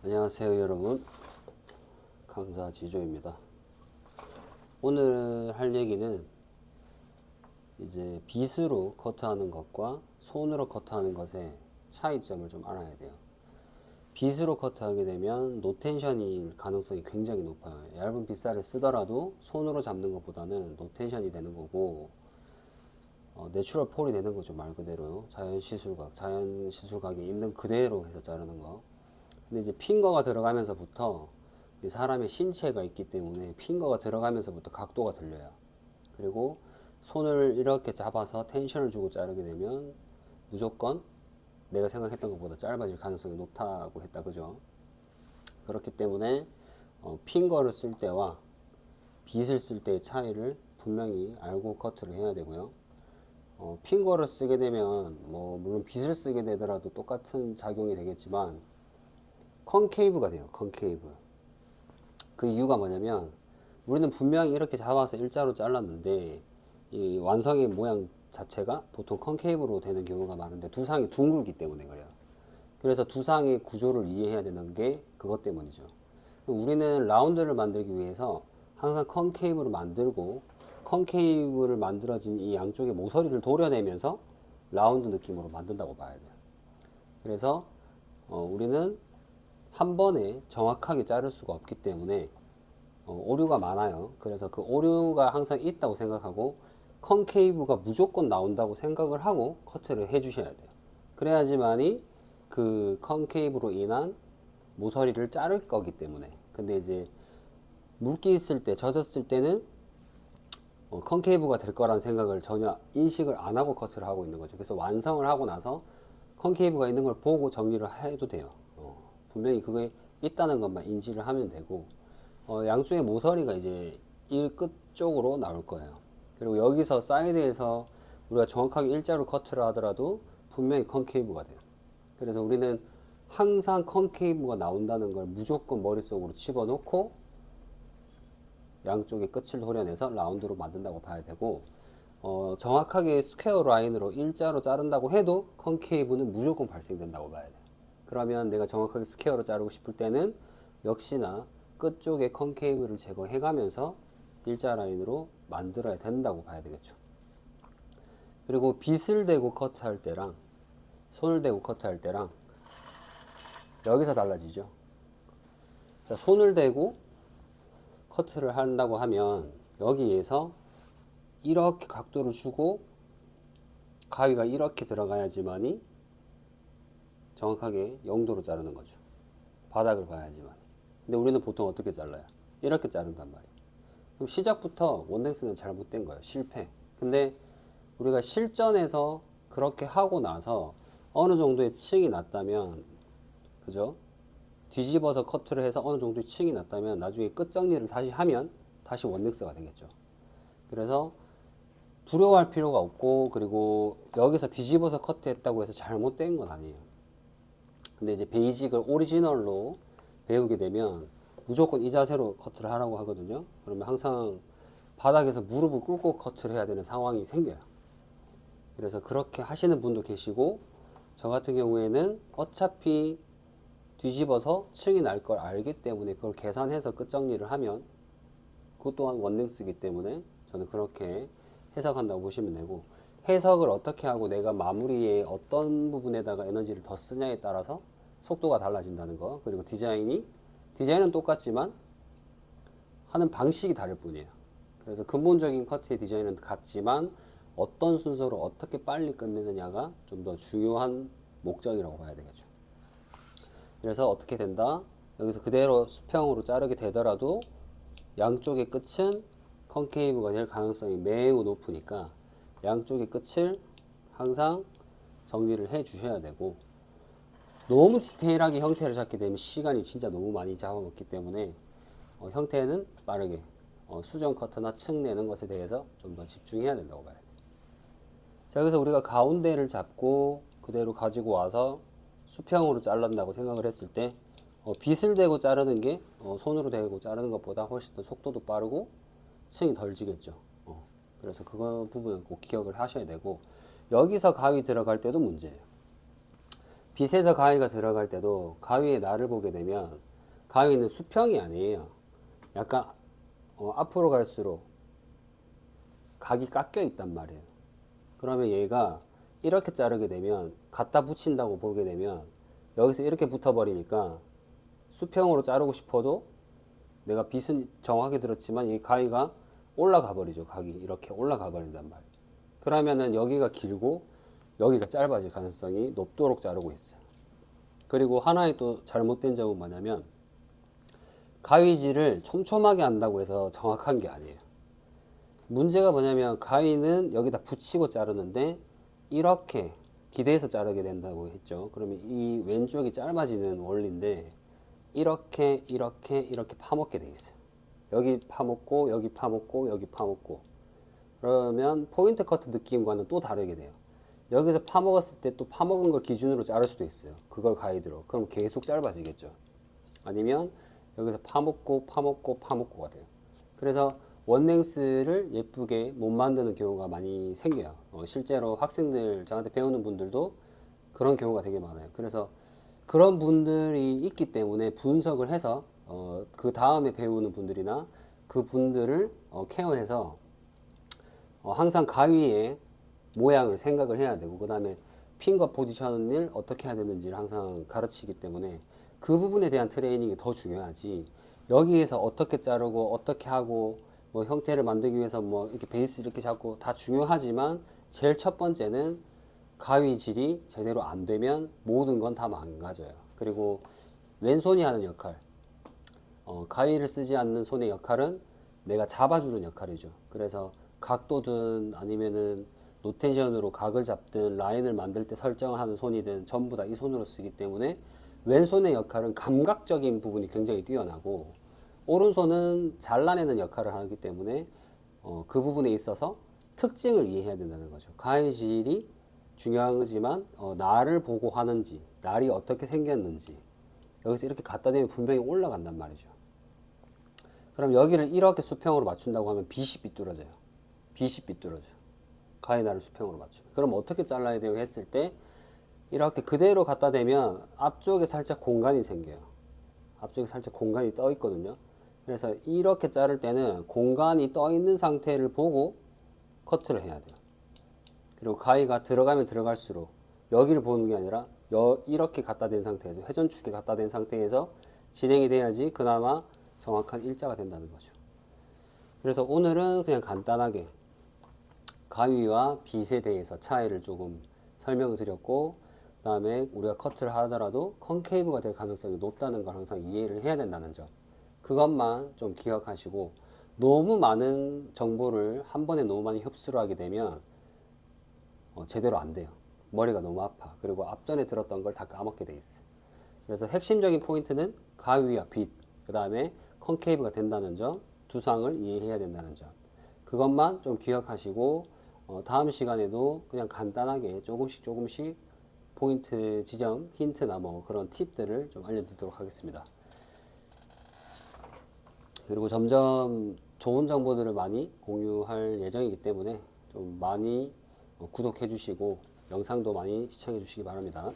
안녕하세요 여러분, 강사 지조입니다. 오늘 할 얘기는 이제 빗으로 커트하는 것과 손으로 커트하는 것의 차이점을 좀 알아야 돼요. 빗으로 커트하게 되면 노텐션일 가능성이 굉장히 높아요. 얇은 빗살을 쓰더라도 손으로 잡는 것보다는 노텐션이 되는 거고, 내추럴 폴이 되는 거죠. 말 그대로 자연 시술각에 있는 그대로 해서 자르는 거. 근데 이제 핑거가 들어가면서부터 사람의 신체가 있기 때문에 핑거가 들어가면서부터 각도가 들려요. 그리고 손을 이렇게 잡아서 텐션을 주고 자르게 되면 무조건 내가 생각했던 것보다 짧아질 가능성이 높다고 했다, 그죠? 그렇기 때문에 핑거를 쓸 때와 빗을 쓸 때의 차이를 분명히 알고 커트를 해야 되고요. 핑거를 쓰게 되면 물론 빗을 쓰게 되더라도 똑같은 작용이 되겠지만 컨케이브가 돼요. 컨케이브. 그 이유가 뭐냐면 우리는 분명히 이렇게 잡아서 일자로 잘랐는데 이 완성의 모양 자체가 보통 컨케이브로 되는 경우가 많은데 두상이 둥글기 때문에 그래요. 그래서 두상의 구조를 이해해야 되는 게 그것 때문이죠. 우리는 라운드를 만들기 위해서 항상 컨케이브를 만들고 컨케이브를 만들어진 이 양쪽의 모서리를 도려내면서 라운드 느낌으로 만든다고 봐야 돼요. 그래서 우리는 한 번에 정확하게 자를 수가 없기 때문에 오류가 많아요. 그래서 그 오류가 항상 있다고 생각하고 컨케이브가 무조건 나온다고 생각을 하고 커트를 해 주셔야 돼요. 그래야지만이 그 컨케이브로 인한 모서리를 자를 거기 때문에. 근데 이제 물기 있을 때, 젖었을 때는 컨케이브가 될 거라는 생각을 전혀 인식을 안 하고 커트를 하고 있는 거죠. 그래서 완성을 하고 나서 컨케이브가 있는 걸 보고 정리를 해도 돼요. 분명히 그게 있다는 것만 인지를 하면 되고, 양쪽의 모서리가 이제 일 끝 쪽으로 나올 거예요. 그리고 여기서 사이드에서 우리가 정확하게 일자로 커트를 하더라도 분명히 컨케이브가 돼요. 그래서 우리는 항상 컨케이브가 나온다는 걸 무조건 머릿속으로 집어넣고 양쪽의 끝을 도려내서 라운드로 만든다고 봐야 되고, 정확하게 스퀘어 라인으로 일자로 자른다고 해도 컨케이브는 무조건 발생된다고 봐야 돼요. 그러면 내가 정확하게 스퀘어로 자르고 싶을 때는 역시나 끝쪽에 컨케이브를 제거해 가면서 일자 라인으로 만들어야 된다고 봐야 되겠죠. 그리고 빗을 대고 커트할 때랑 손을 대고 커트할 때랑 여기서 달라지죠. 자, 손을 대고 커트를 한다고 하면 여기에서 이렇게 각도를 주고 가위가 이렇게 들어가야지만이 정확하게 0도로 자르는 거죠. 바닥을 봐야지만. 근데 우리는 보통 어떻게 잘라요? 이렇게 자른단 말이에요. 그럼 시작부터 원랭스는 잘못된 거예요. 실패. 근데 우리가 실전에서 그렇게 하고 나서 어느 정도의 층이 났다면, 그죠? 뒤집어서 커트를 해서 어느 정도의 층이 났다면 나중에 끝 정리를 다시 하면 다시 원랭스가 되겠죠. 그래서 두려워할 필요가 없고, 그리고 여기서 뒤집어서 커트했다고 해서 잘못된 건 아니에요. 근데 이제 베이직을 오리지널로 배우게 되면 무조건 이 자세로 커트를 하라고 하거든요. 그러면 항상 바닥에서 무릎을 꿇고 커트를 해야 되는 상황이 생겨요. 그래서 그렇게 하시는 분도 계시고, 저 같은 경우에는 어차피 뒤집어서 층이 날 걸 알기 때문에 그걸 계산해서 끝 정리를 하면 그것 또한 원랭스이기 때문에 저는 그렇게 해석한다고 보시면 되고, 해석을 어떻게 하고 내가 마무리에 어떤 부분에다가 에너지를 더 쓰냐에 따라서 속도가 달라진다는 거. 그리고 디자인은 똑같지만 하는 방식이 다를 뿐이에요. 그래서 근본적인 커트의 디자인은 같지만 어떤 순서로 어떻게 빨리 끝내느냐가 좀 더 중요한 목적이라고 봐야 되겠죠. 그래서 어떻게 된다? 여기서 그대로 수평으로 자르게 되더라도 양쪽의 끝은 컨케이브가 될 가능성이 매우 높으니까 양쪽의 끝을 항상 정리를 해 주셔야 되고, 너무 디테일하게 형태를 잡게 되면 시간이 진짜 너무 많이 잡아먹기 때문에 형태는 빠르게 수정 커트나 층 내는 것에 대해서 좀 더 집중해야 된다고 봐요. 자, 그래서 우리가 가운데를 잡고 그대로 가지고 와서 수평으로 자른다고 생각을 했을 때 빗을 대고 자르는 게 손으로 대고 자르는 것보다 훨씬 더 속도도 빠르고 층이 덜 지겠죠. 그래서 그거 부분은 꼭 기억을 하셔야 되고, 여기서 가위 들어갈 때도 문제예요. 빗에서 가위가 들어갈 때도 가위의 날을 보게 되면 가위는 수평이 아니에요. 약간 앞으로 갈수록 각이 깎여 있단 말이에요. 그러면 얘가 이렇게 자르게 되면 갖다 붙인다고 보게 되면 여기서 이렇게 붙어버리니까 수평으로 자르고 싶어도 내가 빗은 정확하게 들었지만 이 가위가 올라가 버리죠. 각이 이렇게 올라가 버린단 말이에요. 그러면은 여기가 길고 여기가 짧아질 가능성이 높도록 자르고 있어요. 그리고 하나의 또 잘못된 점은 뭐냐면 가위질을 촘촘하게 한다고 해서 정확한 게 아니에요. 문제가 뭐냐면 가위는 여기다 붙이고 자르는데 이렇게 기대서 자르게 된다고 했죠. 그러면 이 왼쪽이 짧아지는 원리인데 이렇게 파먹게 돼 있어요. 여기 파먹고 여기 파먹고 여기 파먹고 그러면 포인트 커트 느낌과는 또 다르게 돼요. 여기서 파먹었을 때 또 파먹은 걸 기준으로 자를 수도 있어요. 그걸 가이드로. 그럼 계속 짧아지겠죠. 아니면 여기서 파먹고가 돼요. 그래서 원랭스를 예쁘게 못 만드는 경우가 많이 생겨요. 실제로 학생들 저한테 배우는 분들도 그런 경우가 되게 많아요. 그래서 그런 분들이 있기 때문에 분석을 해서 그 다음에 배우는 분들이나 그 분들을 케어해서 항상 가위의 모양을 생각을 해야 되고 그 다음에 핀과 포지션을 어떻게 해야 되는지를 항상 가르치기 때문에 그 부분에 대한 트레이닝이 더 중요하지. 여기에서 어떻게 자르고 어떻게 하고 뭐 형태를 만들기 위해서 뭐 이렇게 베이스 이렇게 잡고 다 중요하지만 제일 첫 번째는 가위질이 제대로 안 되면 모든 건 다 망가져요. 그리고 왼손이 하는 역할, 가위를 쓰지 않는 손의 역할은 내가 잡아주는 역할이죠. 그래서 각도든 아니면은 노테이션으로 각을 잡든 라인을 만들 때 설정을 하는 손이든 전부 다 이 손으로 쓰기 때문에 왼손의 역할은 감각적인 부분이 굉장히 뛰어나고 오른손은 잘라내는 역할을 하기 때문에 그 부분에 있어서 특징을 이해해야 된다는 거죠. 가위질이 중요한 거지만 날을 보고 하는지 날이 어떻게 생겼는지 여기서 이렇게 갖다 대면 분명히 올라간단 말이죠. 그럼 여기를 이렇게 수평으로 맞춘다고 하면 빗이 삐뚤어져요. 빗이 삐뚤어져요. 가위 날을 수평으로 맞추면. 그럼 어떻게 잘라야 돼요 했을 때 이렇게 그대로 갖다 대면 앞쪽에 살짝 공간이 생겨요. 앞쪽에 살짝 공간이 떠 있거든요. 그래서 이렇게 자를 때는 공간이 떠 있는 상태를 보고 커트를 해야 돼요. 그리고 가위가 들어가면 들어갈수록 여기를 보는 게 아니라 이렇게 갖다 댄 상태에서 회전축에 갖다 댄 상태에서 진행이 돼야지 그나마 정확한 일자가 된다는 거죠. 그래서 오늘은 그냥 간단하게 가위와 빗에 대해서 차이를 조금 설명을 드렸고 그 다음에 우리가 커트를 하더라도 컨케이브가 될 가능성이 높다는 걸 항상 이해를 해야 된다는 점, 그것만 좀 기억하시고 너무 많은 정보를 한 번에 너무 많이 흡수를 하게 되면 제대로 안 돼요. 머리가 너무 아파. 그리고 앞전에 들었던 걸 다 까먹게 돼 있어요. 그래서 핵심적인 포인트는 가위와 빗, 그 다음에 컨케이브가 된다는 점, 두상을 이해해야 된다는 점, 그것만 좀 기억하시고 다음 시간에도 그냥 간단하게 조금씩 포인트 지점, 힌트나 뭐 그런 팁들을 좀 알려드리도록 하겠습니다. 그리고 점점 좋은 정보들을 많이 공유할 예정이기 때문에 좀 많이 구독해 주시고 영상도 많이 시청해 주시기 바랍니다.